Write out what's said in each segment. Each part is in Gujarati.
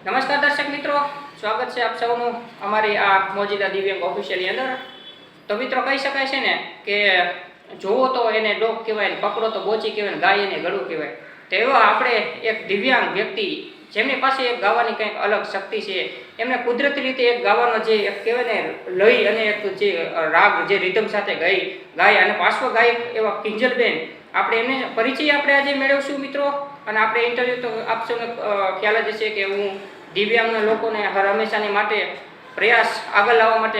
નમસ્કાર દર્શક મિત્રો, સ્વાગત છે આપ સૌનું અમારી આ મોજીદા દિવ્યાંગ ઓફિશિયલની અંદર. તો મિત્રો કહી શકાય છે ને કે જોવો તો એને ડોક કહેવાય ને પકડો તો બોચી કહેવાય ને ગાય એને ગળું કહેવાય. તો એવા આપણે એક દિવ્યાંગ વ્યક્તિ જેમની પાસે એક ગાવાની કંઈક અલગ શક્તિ છે, એમને કુદરતી રીતે એક ગાવાનો જે એક કહેવાય ને લય અને એક જે રાગ જે રિધમ સાથે ગાય અને પાર્શ્વ ગાયક એવા કિંજલબેન, આપણે એમને પરિચય આપણે આજે મેળવશું મિત્રો. અને આપણે ઇન્ટરવ્યૂ તો આપ સૌને ખ્યાલ જ છે કે હું દિવ્યાંગના લોકોને હર હંમેશાની માટે પ્રયાસ આગળ લાવવા માટે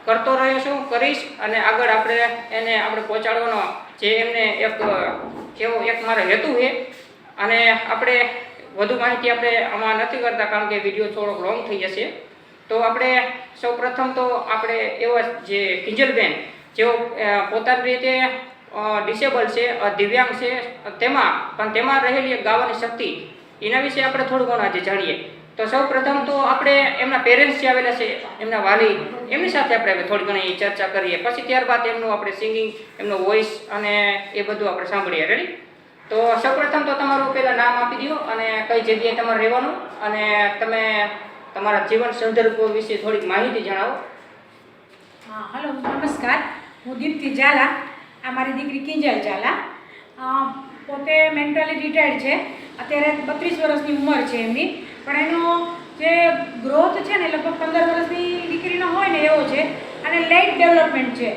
કરતો રહ્યો છું, કરીશ. અને આગળ આપણે પહોંચાડવાનો જે એમને એવો એક મારો હેતુ છે. અને આપણે વધુ માહિતી આપણે આમાં નથી કરતા કારણ કે વિડીયો થોડોક લોંગ થઈ જશે. તો આપણે સૌ પ્રથમ તો આપણે એવા જે કિંજલબેન જેઓ પોતાની રીતે ડિસેબલ છે, દિવ્યાંગ છે, તેમાં રહેલી એક ગાવાની શક્તિ, એના વિશે આપણે થોડું ઘણું આજે જાણીએ. તો સૌ પ્રથમ તો આપણે એમના પેરેન્ટ્સ જે આવેલા છે, એમના વાલી, એમની સાથે આપણે થોડી ઘણી ચર્ચા કરીએ. પછી ત્યારબાદ એમનું આપણે સિંગિંગ, એમનો વોઇસ અને એ બધું આપણે સાંભળીએ. રેડી? તો સૌ પ્રથમ તો તમારું પહેલાં નામ આપી દો અને કઈ જગ્યાએ તમારે રહેવાનું અને તમે તમારા જીવન સંદર્ભો વિશે થોડીક માહિતી જણાવો. હેલો, નમસ્કાર. હું દીપ્તિ ઝાલા. આ મારી દીકરી કિંજલ ઝાલા. પોતે મેન્ટલી રિટાયર્ડ છે. અત્યારે 32 વર્ષની ઉંમર છે એમની, પણ એનો જે ગ્રોથ છે ને લગભગ 15 વર્ષની દીકરીનો હોય ને એવો છે. અને લેટ ડેવલપમેન્ટ છે.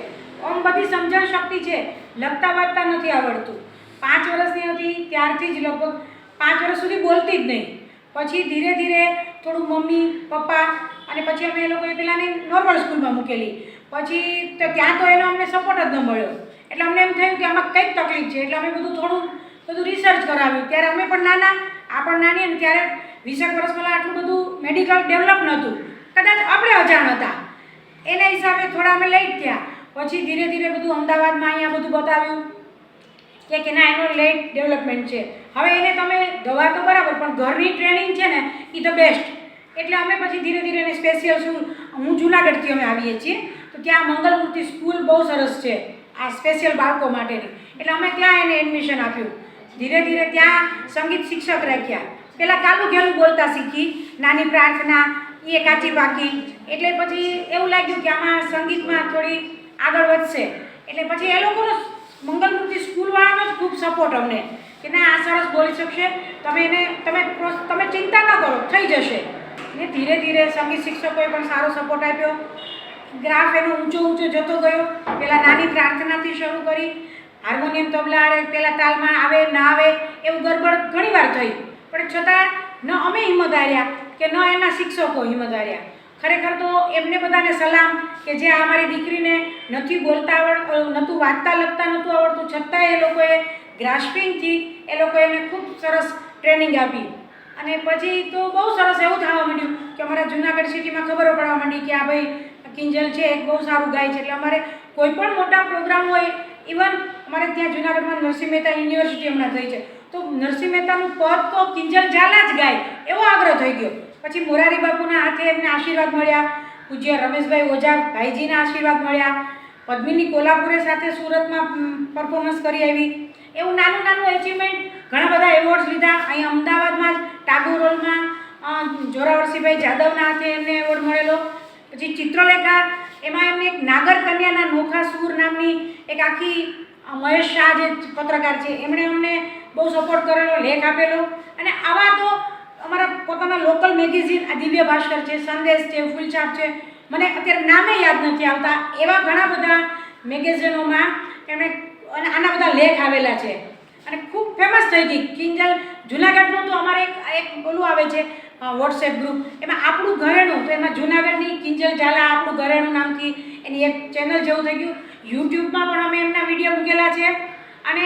આમ બધી સમજણ શક્તિ છે, લખતા વાંચતા નથી આવડતું. 5 વર્ષની હતી ત્યારથી જ લગભગ 5 વર્ષ સુધી બોલતી જ નહીં. પછી ધીરે ધીરે થોડું મમ્મી પપ્પા અને પછી અમે એ લોકોએ પેલાની નોર્મલ સ્કૂલમાં મૂકેલી. પછી તો ત્યાં તો એનો અમને સપોર્ટ જ ન મળ્યો. એટલે અમને એમ થયું કે આમાં કંઈક તકલીફ છે. એટલે અમે બધું રિસર્ચ કરાવ્યું. ત્યારે અમે પણ નાની અને ત્યારે 20 વર્ષ પહેલાં આટલું બધું મેડિકલ ડેવલપ નહોતું, કદાચ આપણે અજાણ હતા. એના હિસાબે થોડા અમે લેટ થયા. પછી ધીરે ધીરે બધું અમદાવાદમાં અહીંયા બધું બતાવ્યું કે ના, એનો લેટ ડેવલપમેન્ટ છે. હવે એને તમે દવા તો બરાબર, પણ ઘરની ટ્રેનિંગ છે ને એ ધ બેસ્ટ. એટલે અમે પછી ધીરે ધીરે એને સ્પેશિયલ હું જુનાગઢથી અમે આવીએ છીએ, તો ત્યાં મંગલમૂર્તિ સ્કૂલ બહુ સરસ છે આ સ્પેશિયલ બાળકો માટેની. એટલે અમે ત્યાં એને એડમિશન આપ્યું. ધીરે ધીરે ત્યાં સંગીત શિક્ષક રાખ્યા. પહેલાં કાલું ઘેલું બોલતા શીખી, નાની પ્રાર્થના, એ કાચી પાકી. એટલે પછી એવું લાગ્યું કે આમાં સંગીતમાં થોડી આગળ વધશે. એટલે પછી એ લોકોનો મંગલમૂર્તિ સ્કૂલવાળાનો જ ખૂબ સપોર્ટ અમને કે ના, આ સરસ બોલી શકશે, તમે ચિંતા ન કરો, થઈ જશે. ને ધીરે ધીરે સંગીત શિક્ષકોએ પણ સારો સપોર્ટ આપ્યો. ગ્રાફ એનો ઊંચો જતો ગયો. પહેલાં નાની પ્રાર્થનાથી શરૂ કરી, હાર્મોનિયમ તબલા પહેલાં તાલમાં આવે ના આવે એવું ગડબડ ઘણીવાર થઈ. પણ છતાં ન અમે હિંમત હાર્યા કે ન એના શિક્ષકો હિંમત હાર્યા. ખરેખર તો એમને બધાને સલામ કે જે અમારી દીકરીને નથી બોલતા નહોતું, વાંચતા લખતા નહોતું આવડતું, છતાં એ લોકોએ ગ્રાસ્પિંગથી એ લોકોએ એને ખૂબ સરસ ટ્રેનિંગ આપી. અને પછી તો બહુ સરસ એવું થવા માંડ્યું કે અમારા જુનાગઢ સિટીમાં ખબર પડવા માંડી કે આ ભાઈ કિંજલ છે, એક બહુ સારું ગાય છે. એટલે અમારે કોઈ પણ મોટા પ્રોગ્રામ હોય, ઇવન અમારે ત્યાં જુનાગઢમાં નરસિંહ મહેતા યુનિવર્સિટી હમણાં થઈ છે, તો નરસિંહ મહેતાનું પદ તો કિંજલ ઝાલા જ ગાય એવો આગ્રહ થઈ ગયો. પછી મોરારી બાપુના હાથે એમને આશીર્વાદ મળ્યા, પૂજ્ય રમેશભાઈ ઓઝા ભાઈજીના આશીર્વાદ મળ્યા. પદ્મિની કોલ્હાપુરે સાથે સુરતમાં પરફોર્મન્સ કરી આવી. એવું નાનું એચિવમેન્ટ, ઘણા બધા એવોર્ડ્સ લીધા. અહીં અમદાવાદમાં જ ટાગોર હોલમાં જોરાવરસિંહભાઈ જાદવના હાથે એમને એવોર્ડ મળેલો. પછી ચિત્રલેખા, એમાં એમને એક નાગર કન્યાના નોખા સૂર નામની એક આખી, મહેશ શાહ જે પત્રકાર છે એમણે અમને બહુ સપોર્ટ કરેલો, લેખ આપેલો. અને આવા તો અમારા પોતાના લોકલ મેગેઝિન, આ દિવ્ય ભાસ્કર છે, સંદેશ છે, ફૂલછાપ છે, મને અત્યારે નામે યાદ નથી આવતા, એવા ઘણા બધા મેગેઝિનોમાં એમણે અને આના બધા લેખ આવેલા છે. અને ખૂબ ફેમસ થઈ ગઈ કિંજલ. જુનાગઢનું તો અમારે એક બોલું આવે છે વોટ્સએપ ગ્રુપ, એમાં આપણું ઘરેણું, તો એમાં જુનાગઢની કિંજલ ઝાલા આપણું ઘરેણું નામથી એની એક ચેનલ જેવું થઈ ગયું. યુટ્યુબમાં પણ અમે એમના વિડીયો મૂકેલા છે. અને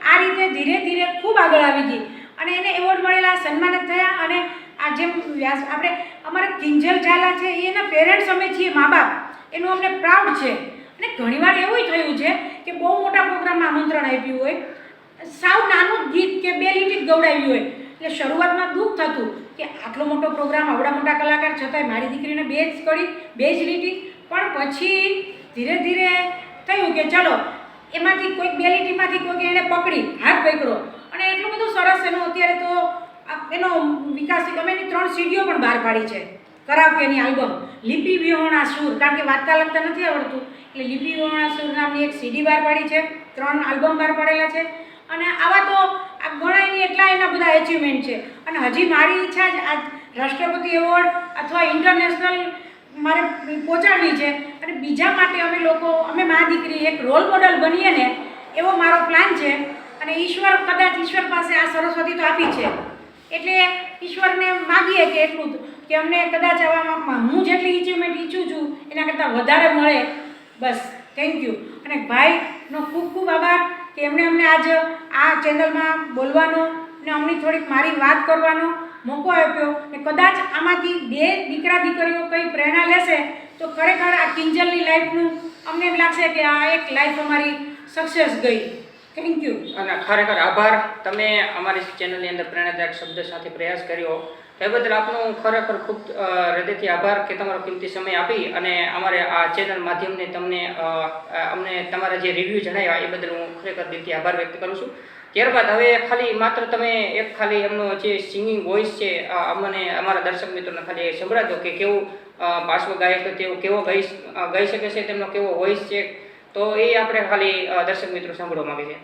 આ રીતે ધીરે ધીરે ખૂબ આગળ આવી ગઈ અને એને એવોર્ડ મળેલા, સન્માનિત થયા. અને આ જેમ આપણે અમારા કિંજલ ઝાલા છે એના પેરેન્ટ્સ અમે છીએ, મા બાપ, એનું અમને પ્રાઉડ છે. અને ઘણીવાર એવું થયું છે કે બહુ મોટા પ્રોગ્રામમાં આમંત્રણ આપ્યું હોય, સાવ નાનું ગીત કે 2 લીટી ગવડાવ્યું હોય, એટલે શરૂઆતમાં દુઃખ થતું કે આટલો મોટો પ્રોગ્રામ, આવડા મોટા કલાકાર, છતાંય મારી દીકરીને 2 જ લીટી. પણ પછી ધીરે ધીરે થયું કે ચલો એમાંથી કોઈક 2 લીટીમાંથી કોઈક એને પકડી, હાથ પકડો. અને એટલું બધું સરસ એનું અત્યારે તો એનો વિકાસ અમે એની 3 સીડીઓ પણ બહાર પાડી છે. કરાવકેની આલ્બમ લિપિ વિહોણા સૂર, કારણ કે વાંચતા લખતા નથી આવડતું એટલે લિપિ વિહોણા સૂર નામની એક સીડી બહાર પાડી છે, 3 આલ્બમ બહાર પાડેલા છે. અને આવા તો આ ગણાય નહીં એટલા એના બધા એચિવમેન્ટ છે. અને હજી મારી ઈચ્છા જ આ રાષ્ટ્રપતિ એવોર્ડ અથવા ઇન્ટરનેશનલ મારે પહોંચાડવી છે. અને બીજા માટે અમે મા દીકરી એક રોલ મોડલ બનીએ ને એવો મારો પ્લાન છે. અને કદાચ ઈશ્વર પાસે આ સરસ્વતી તો આપી છે, એટલે ઈશ્વરને માગીએ કે એટલું કે અમને કદાચ આવામાં હું જેટલી એચિવમેન્ટ ઈચ્છું છું એના કરતાં વધારે મળે. બસ, થેન્ક યુ. અને ભાઈનો ખૂબ ખૂબ આભાર કે એમણે અમને આજ આ ચેનલમાં બોલવાનો ને અમને થોડીક મારી વાત કરવાનો મોકો આપ્યો. ને કદાચ આમાંથી 2 દીકરા દીકરીઓ કંઈ પ્રેરણા લેશે તો ખરેખર આ કિંજલની લાઈફનું અમને એમ લાગશે કે આ એક લાઈફ અમારી સક્સેસ ગઈ. Thank you. અને ખરેખર આભાર, તમે અમારી ચેનલની અંદર પ્રેરણાદાયક શબ્દ સાથે પ્રયાસ કર્યો એ બદલ આપનું ખરેખર ખૂબ હૃદયથી આભાર કે તમારો કિંમતી સમય આપી અને અમારે આ ચેનલ માધ્યમને અમને તમારા જે રિવ્યૂ જણાવ્યા એ બદલ હું ખરેખર દિલથી આભાર વ્યક્ત કરું છું. ત્યારબાદ હવે ખાલી માત્ર તમે ખાલી એમનો જે સિંગિંગ વોઇસ છે અમને અમારા દર્શક મિત્રોને ખાલી સંભળાતો કે કેવું પાર્શ્વ ગાયક તેઓ કેવો ગાઈ શકે છે, તેમનો કેવો વોઇસ છે, તો એ આપણે ખાલી દર્શક મિત્રો સાંભળવા માંગે છે.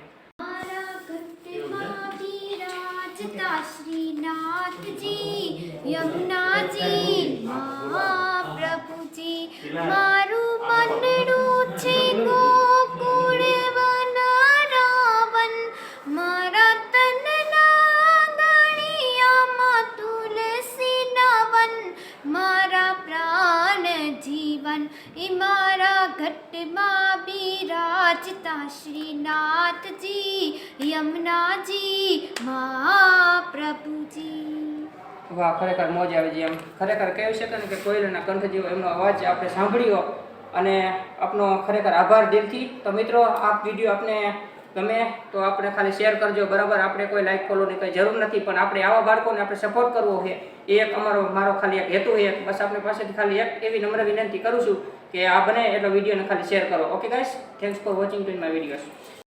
શ્રીનાથજી યમુનાજી મહાપ્રભુજી મારું મનડું છે ગોકુળ વનરાવન મારા તનના ગળિયામાં તુલસી નવન મારા પ્રાણ જીવન એ મારા ઘટમાં બિરાજતા શ્રીનાથજી યમુનાજી મહાપ્રભુજી. વાહ, ખરેખર મોજ આવી છે. એમ ખરેખર કહી શકાય ને કે કોયલના કંઠ જેવો એમનો અવાજ આપણે સાંભળ્યો અને આપનો ખરેખર આભાર દિલથી. તો મિત્રો, આ વિડીયો આપને ગમે તો આપણે ખાલી શેર કરજો, બરાબર. આપણે કોઈ લાઈક ફોલોની કંઈ જરૂર નથી, પણ આપણે આવા બાળકોને આપણે સપોર્ટ કરવો છે એ એક મારો ખાલી એક હેતુ છે. બસ આપણે પાસેથી ખાલી એક એવી નમ્ર વિનંતી કરું છું કે આ બને એટલો વિડીયોને ખાલી શેર કરો. Okay guys, thanks for watching to my videos.